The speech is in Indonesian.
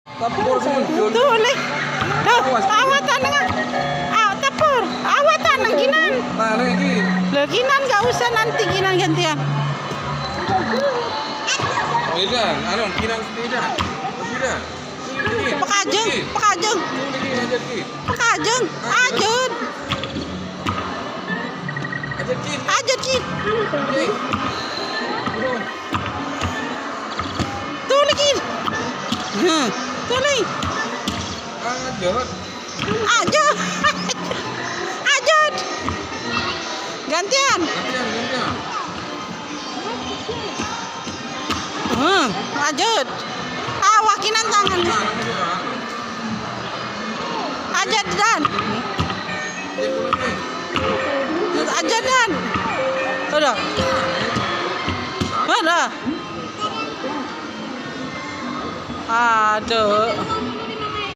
Tapur muncul. Tuh, leh. Tuh, awatan nga. Tapur. Awatan ng ginan. Nah, lagi. Lah ginan gak usah nanti ginan gantian. Beda, anu, kinang beda. Beda. Pakajeng, pakajeng. Pakajeng, ajut. Ajut kin. Tuh lagi. Tuh lagi. Ajut. Ajut. Ajut. Gantian. Gantian. Ajut. Wakinan tangan. Ajut dan. Ajut dan. Udah. Udah. Aduh.